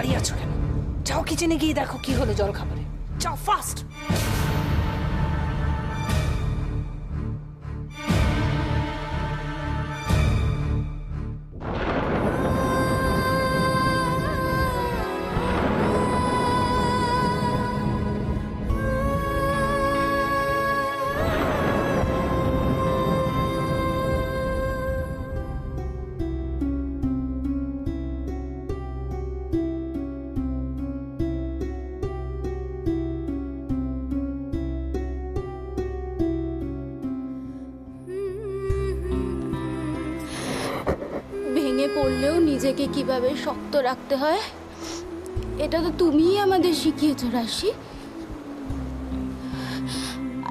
দাঁড়িয়ে আছো কেন? যাও কিচেনে গিয়ে দেখো কি হলো জল খাবারে। যাও ফাস্ট। ভেঙে পড়লেও নিজেকে কিভাবে শক্ত রাখতে হয় এটা তো তুমিই আমাদের শিখিয়েছো রাশি।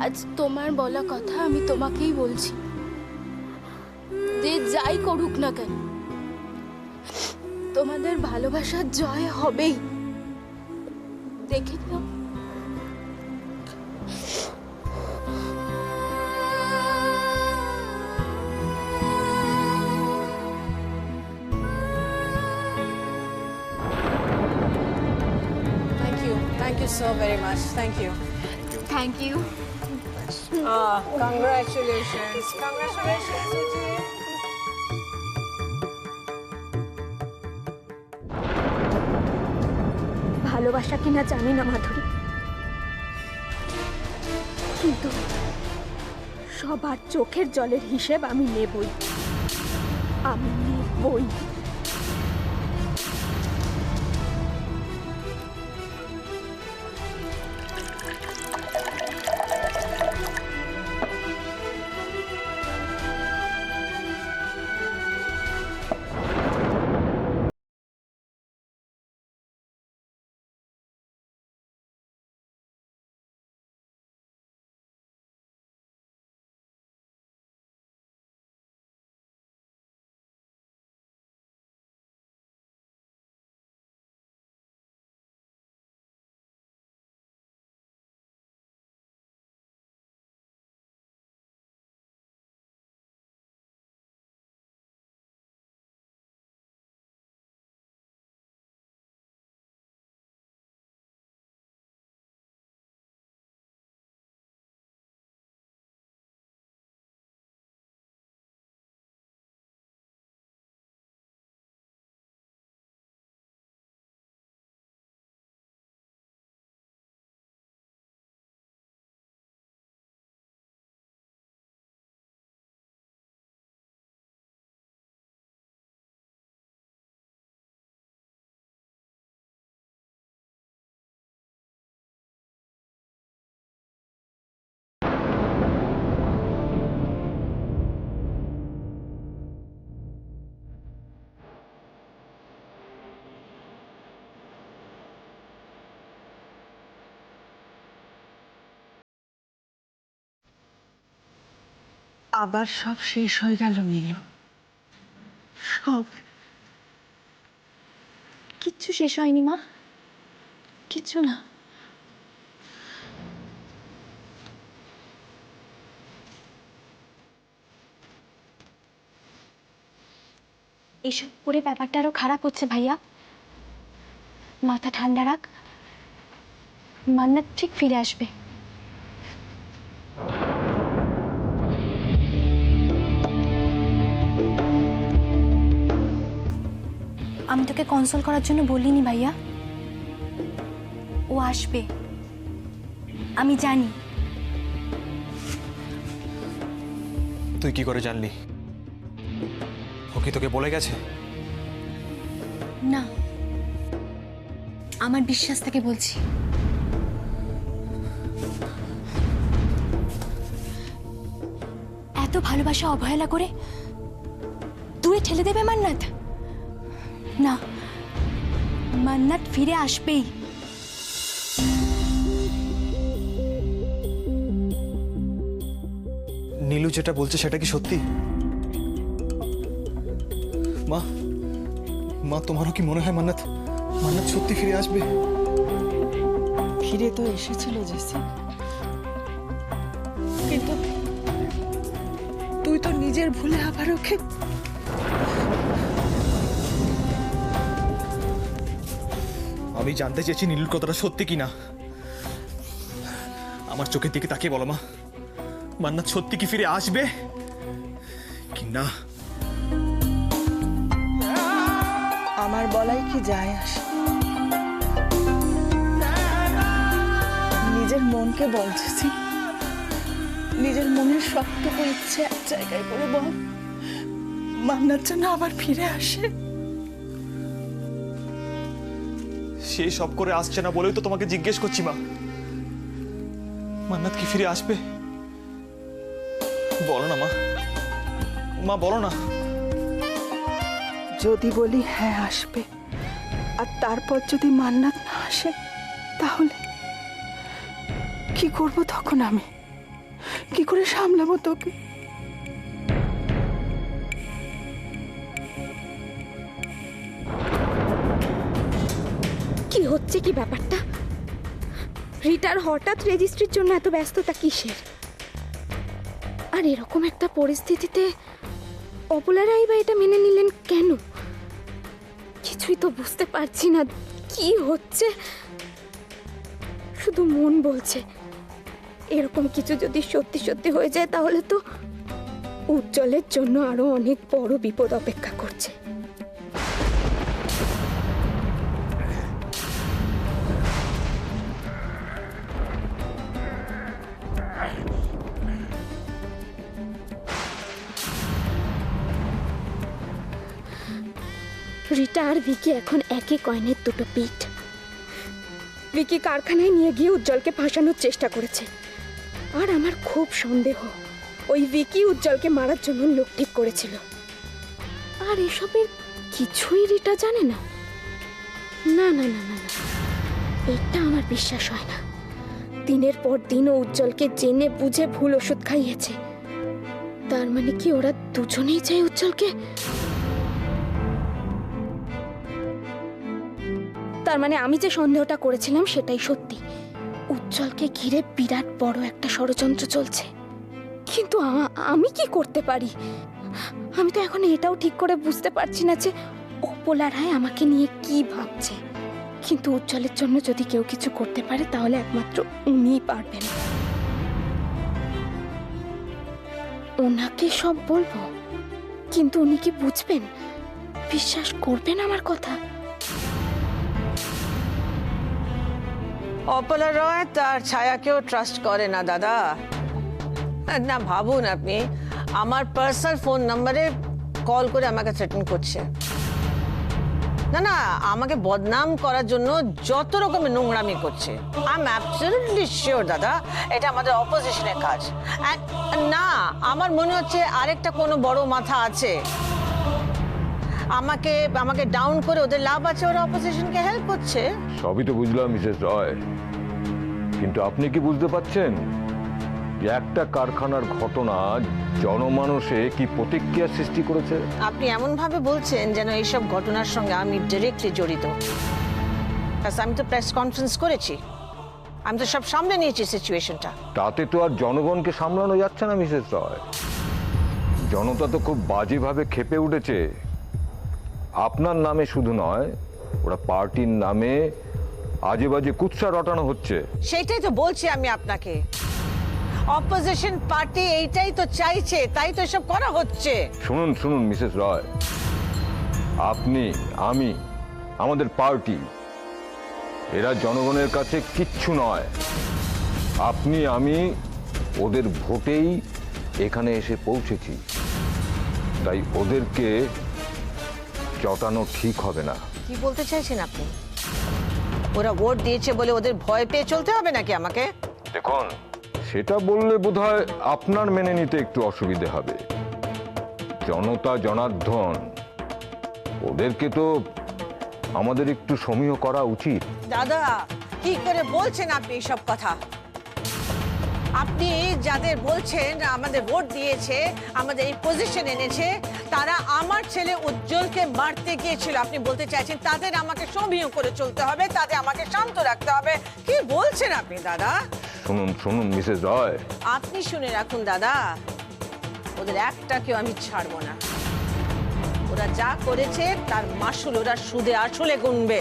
আজ তোমার বলা কথা আমি তোমাকেই বলছি, যে যাই করুক না কেন তোমাদের ভালোবাসার জয় হবেই। দেখে নাও। Thank you so very much. Thank you. Thank you. Congratulations. Congratulations, Suji. ভালোবাসা কিনা জানি না মাধুরী, কিন্তু সবার চোখের জলের হিসেব আমি নেবই, আমি নেবই। আবার সব শেষ হয়ে গেল নীলু, সব। কিচ্ছু শেষ হয়নি মা, কিচ্ছু না। এসব করে ব্যাপারটা আরো খারাপ হচ্ছে ভাইয়া। মাথা ঠান্ডা রাখ, মান্নাত ঠিক ফিরে আসবে। আমি তোকে কনসোল করার জন্য বলিনি ভাইয়া, ও আসবে, আমি জানি। তুই কি করে জানলি? ও কি তোকে বলে গেছে? না, আমার বিশ্বাস থেকে বলছি। এত ভালোবাসা অবহেলা করে দূরে ঠেলে দেবে মান্নাত? না, মান্নাত ফিরে আসবেই। নীলু যেটা বলছে সেটা কি সত্যি? মা, মা তোমারও কি মনে হয় মান্নাত মান্নাত সত্যি ফিরে আসবে? ফিরে তো এসেছিল জেসি, কিন্তু তুই তো নিজের ভুলে আবার ওকে আমি জানতে চেয়েছি নীলুর কথাটা সত্যি কিনা। আমার চোখের দিকে তাকিয়ে বলো মা, মান্নাত সত্যি কি ফিরে আসবে কি না? আমার বলাই কি যায় আসে? নিজের মনকে বলতেছি, নিজের মনের সবটুকু ইচ্ছে এক জায়গায় করে বল, মান্নাত যেন আবার ফিরে আসে। সে সব করে আসছে না বলেই তো তোমাকে জিজ্ঞেস করছি মা, মান্নাত কি ফিরে আসবে? বলো না মা, মা বলো না। যদি বলি হ্যাঁ আসবে, আর তারপর যদি মান্নাত না আসে, তাহলে কি করব তখন? আমি কি করে সামলাবো তোকে? কি হচ্ছে কি ব্যাপারটা? রিটার হঠাৎ রেজিস্ট্রির জন্য এত ব্যস্ততা কিসের? আর এরকম একটা পরিস্থিতিতে অপলারাই বা এটা মেনে নিলেন কেন? কিছুই তো বুঝতে পারছি না কি হচ্ছে। শুধু মন বলছে এরকম কিছু যদি সত্যি সত্যি হয়ে যায় তাহলে তো উজ্জ্বলের জন্য আরো অনেক বড় বিপদ অপেক্ষা করছে। রিটা আর ভিকি এখন একই কয়েনের দুটো পিঠ। ভিকি কারখানায় নিয়ে গিয়ে উজ্জ্বলকে ফাঁসানোর চেষ্টা করেছে, আর আমার খুব সন্দেহ ওই ভিকি উজ্জ্বলকে মারার জন্য লোক ঠিক করেছিল। আর এসবের কিছুই রিটা জানে না। না না না না না, এটা আমার বিশ্বাস হয় না। দিনের পর দিন ও উজ্জ্বলকে জেনে বুঝে ভুল ওষুধ খাইয়েছে। তার মানে কি ওরা দুজনেই চায় উজ্জ্বলকে? তার মানে আমি যে সন্দেহটা করেছিলাম সেটাই সত্যি। উজ্জ্বলকে ঘিরে বিরাট বড় একটা ষড়যন্ত্র চলছে। কিন্তু আমি কি করতে পারি? আমি তো এখন এটাও ঠিক করে বুঝতে পারছি না যে অপলা রায় আমাকে নিয়ে কি ভাবছে। কিন্তু উজ্জ্বলের জন্য যদি কেউ কিছু করতে পারে তাহলে একমাত্র উনিই পারবেন। ওনাকে সব বলবো, কিন্তু উনি কি বুঝবেন? বিশ্বাস করবেন আমার কথা? অপলা রয় তার ছায়াকেও ট্রাস্ট করে না দাদা। না ভাবুন আপনি, আমার পার্সোনাল ফোন নম্বরে কল করে আমাকে থ্রেটেন করছে। না না, আমাকে বদনাম করার জন্য যত রকমের নোংরামি করছে। আই এম অ্যাবসলিউটলি শিওর দাদা, এটা আমাদের অপোজিশনের কাজ। না, আমার মনে হচ্ছে আরেকটা কোনো বড় মাথা আছে। আমাকে ডাউন করে ওদের লাভ আছে, ওরা অপোজিশনকে হেল্প করছে। সবই তো বুঝলাম মিসেস রয়, কিন্তু আপনি কি বুঝতে পারছেন যে একটা কারখানার ঘটনা জনমানসে কি প্রতিক্রিয়া সৃষ্টি করেছে? আপনি এমন ভাবে বলছেন যেন এইসব ঘটনার সঙ্গে আমি ডিরেক্টলি জড়িত। আমি তো প্রেস কনফারেন্স করেছি, আমি তো সব সামনে নিয়েছি সিচুয়েশনটা। তাতে তো আর জনগণকে সামলানো যাচ্ছে না মিসেস রয়। জনতা তো খুব বাজেভাবে ক্ষেপে উঠেছে। আপনার নামে শুধু নয়, ওরা পার্টির নামে আজে বাজে কুৎসা রটানো হচ্ছে। সেটাই তো বলছি আমি আপনাকে, অপোজিশন পার্টি এইটাই তো চাইছে, তাই তো এসব করা হচ্ছে। শুনুন শুনুন মিসেস রয়, আপনি, আমি, আমাদের পার্টি, এরা জনগণের কাছে কিচ্ছু নয়। আপনি আমি ওদের ভোটেই এখানে এসে পৌঁছেছি, তাই ওদেরকে চটানো ঠিক হবে না। কি বলতে চাইছেন আপনি? ওরা ভোট দিয়েছে বলে ওদের ভয় পেয়ে চলতে হবে নাকি আমাকে? দেখুন, সেটা বললে বোধহয় আপনার মেনে নিতে একটু অসুবিধে হবে। জনতা জনার্দন, ওদেরকে তো আমাদের একটু সমীহ করা উচিত। দাদা, কি করে বলছেন আপনি এইসব কথা? আপনি যাদের বলছেন আমাদের ভোট দিয়েছে, আমাদের এই পজিশন এনেছে, তারা আমার ছেলে উজ্জ্বলকে মারতে গিয়েছিল। আপনি বলতে চাইছেন তাদের আমাকে সমীহ করে চলতে হবে, তাদের আমাকে শান্ত রাখতে হবে? কি বলছেন আপনি দাদা? শুনুন শুনুন মিসেস রয়, আপনি শুনে রাখুন দাদা, ওদের একটাকেও আমি ছাড়বো না। ওরা যা করেছে তার মাসুল ওরা সুদে আসলে গুনবে।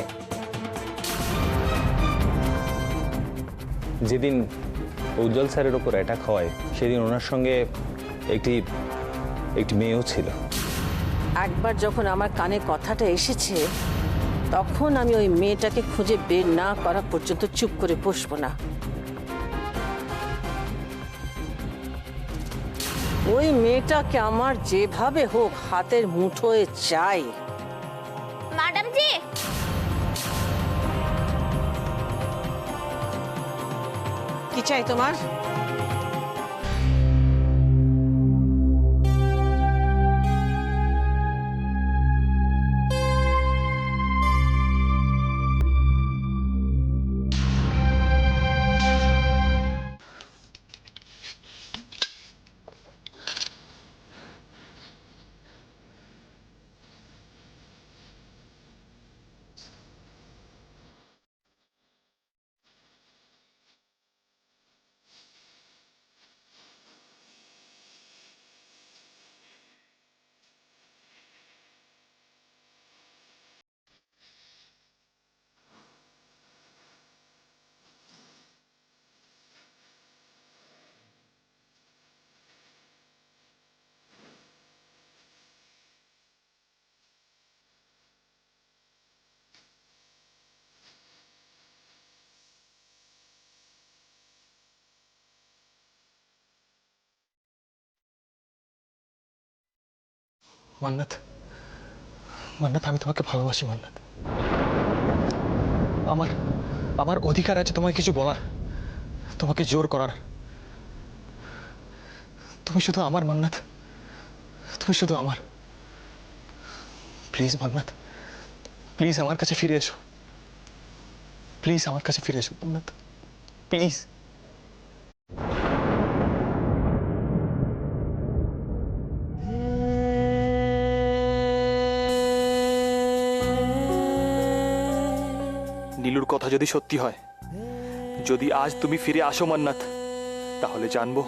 যেদিন উজ্জ্বল স্যারের ওপর অ্যাটাক হয় সেদিন ওনার সঙ্গে একটি একটি মেয়েও ছিল। একবার যখন আমার কানে কথাটা এসেছে তখন আমি ওই মেয়েটাকে খুঁজে বের না করা পর্যন্ত চুপ করে বসবো না। ওই মেয়েটাকে আমার যেভাবে হোক হাতের মুঠোয় চাই। ম্যাডাম জি, কি চাই তোমার? মান্নাত, মান্নাত, আমি তোমাকে ভালোবাসি মান্নাত। আমার আমার অধিকার আছে তোমাকে কিছু বলার, তোমাকে জোর করার। তুমি শুধু আমার মান্নাত, তুমি শুধু আমার। প্লিজ মান্নাত, প্লিজ আমার কাছে ফিরে এসো। প্লিজ আমার কাছে ফিরে এসো মান্নাত, প্লিজ। নীলুর কথা যদি সত্যি হয়, যদি আজ তুমি ফিরে আসো মান্নাত, তাহলে জানবো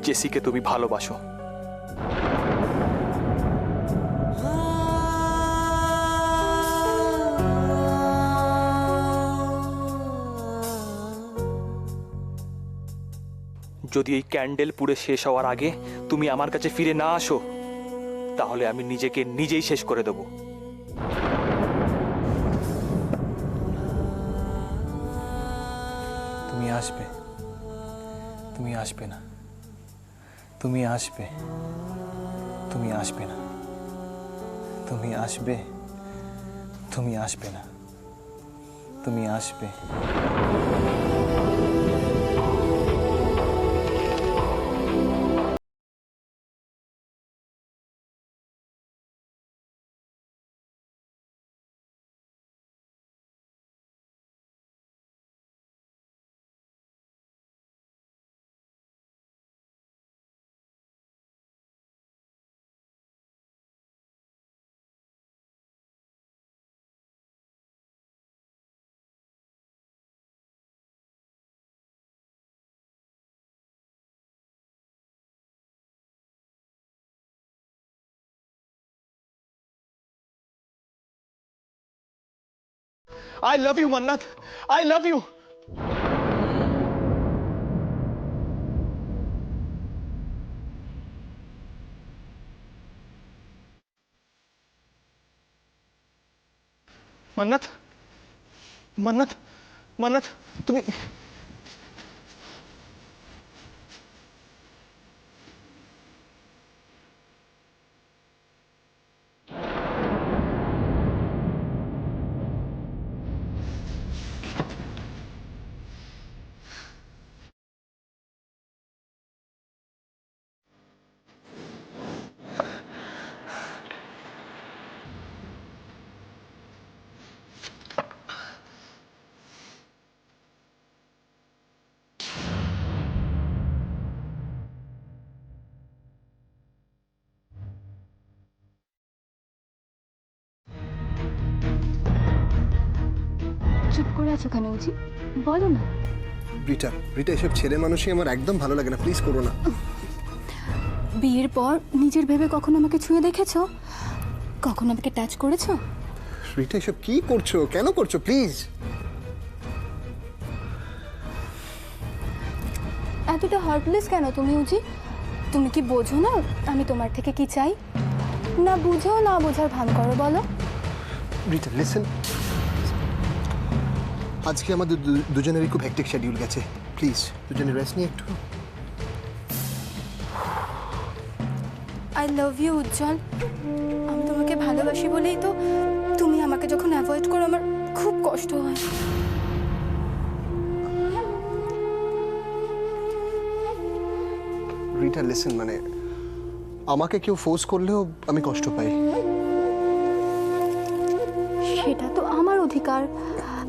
জেসিকে তুমি ভালোবাসো। যদি এই ক্যান্ডেল পুড়ে শেষ হওয়ার আগে তুমি আমার কাছে ফিরে না আসো, তাহলে আমি নিজেকে নিজেই শেষ করে দেব। তুমি আসবে, তুমি আসবে না, তুমি আসবে, তুমি আসবে না, তুমি আসবে, তুমি আসবে না, তুমি আসবে। I love you, Mannat. I love you. Mannat, Mannat, Mannat, তুমি চুপ করে আছো কেন উজি? বলো না। রিটা, রিটা, এসব ছেলে মানুষই আমার একদম ভালো লাগে না, প্লিজ করো না। বিয়ের পর নিজের ভেবে কখনো আমাকে ছুঁয়ে দেখেছো? কখনো আমাকে টাচ করেছো? রিটা, এসব কি করছো, কেন করছো, প্লিজ। এতটা হার্টলেস কেন তুমি উজি? তুমি কি বোঝো না আমি তোমার থেকে কি চাই? না বুঝো না বোঝার ভান করো বলো। রিটা লিসেন, আজকে আমাদের দুজনেরই খুব হেক্টিক শিডিউল গেছে। প্লিজ দুজনে রেস্ট নিয়ে একটু। আই লাভ ইউ উজ্জ্বল। আমি তোমাকে ভালোবাসি বলেই তো তুমি আমাকে যখন অ্যাভয়েড করো আমার খুব কষ্ট হয়। রিটা লিসেন, মানে আমাকে কেউ ফোর্স করলেও আমি কষ্ট পাই। সেটা তো আমার অধিকার।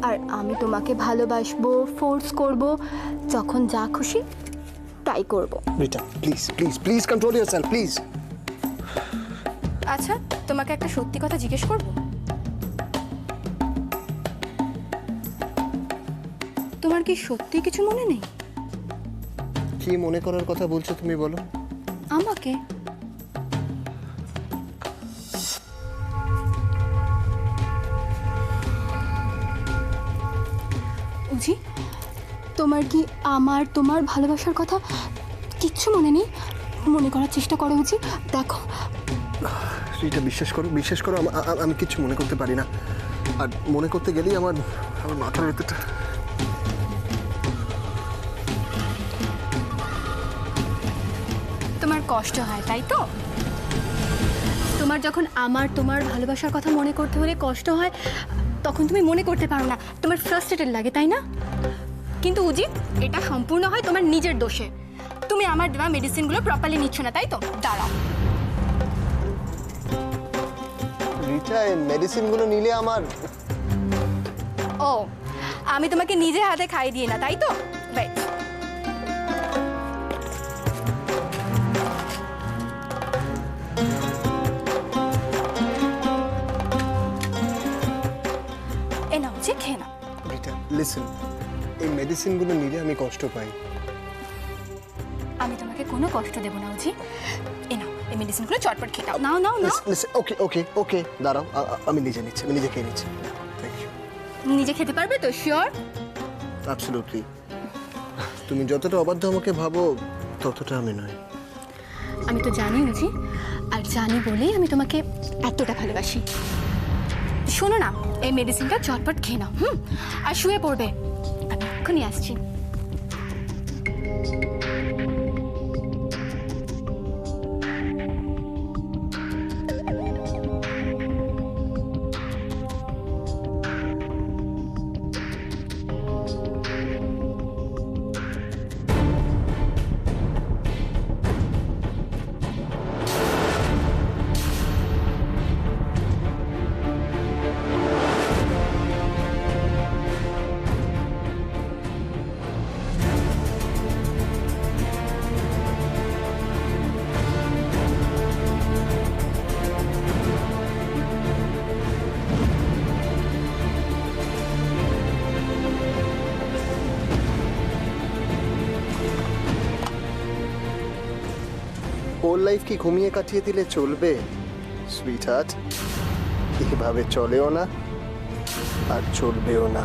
আর আমি তোমাকে ভালোবাসবো, ফোর্স করব, যখন যা খুশি তাই করব। Rita please please please control yourself please. আচ্ছা, তোমাকে একটা সত্যি কথা জিজ্ঞেস করব। তোমার কি সত্যি কিছু মনে নেই? কি মনে করার কথা বলছো তুমি, বলো। আমাকে উজি, তোমার কি তোমার ভালোবাসার কথা কিচ্ছু মনে নেই? মনে করার চেষ্টা করো উজি, দেখো। রিটা বিশ্বাস করো আমি কিচ্ছু মনে করতে পারি না। আর মনে করতে গেলেই আমার মাথার ভেতরটা। তোমার কষ্ট হয় তাই তো? তোমার যখন তোমার ভালোবাসার কথা মনে করতে হলে কষ্ট হয়, তখন তুমি মনে করতে পারো না, তোমার ফ্রাস্ট্রেটেড লাগে তাই না? কিন্তু উজি, এটা সম্পূর্ণ হয় তোমার নিজের দোষে। তুমি আমার দেওয়া মেডিসিনগুলো প্রপারলি নিচ্ছ না তাই তো? দাঁড়াও। রিটা, এই মেডিসিনগুলো নিলে আমার। ও, আমি তোমাকে নিজে হাতে খাইয়ে দিয়ে না তাই তো? রাইট। এ নাও যে খেয়ে নাও। রিটা লিসেন, এই মেডিসিনগুলো নিলে আমি কষ্ট পাই। আমি তোমাকে কোনো কষ্ট দেবো না উজি। এ নাও, এই মেডিসিনগুলো চটপট খেয়ে নাও। নাও নাও নাও। ওকে ওকে ওকে, দাঁড়াও, আমি নিজে নিচ্ছি, আমি নিজে খেয়ে নিচ্ছি। Thank you. নিজে খেতে পারবে তো? শিওর? অ্যাবসলিউটলি। তুমি যতটা অবাধ্য আমাকে ভাবো ততটা আমি নই। আমি তো জানি উজি, আর জানি বলেই আমি তোমাকে এতটা ভালোবাসি। শোনো না, এই মেডিসিনটা চটপট খেয়ে নাও, আর শুয়ে পড়বে। আমি এক্ষুনি আসছি। ওর লাইফ কি ঘুমিয়ে কাটিয়ে দিলে চলবে? সুইট হার্ট, এভাবে চলেও না আর চলবেও না।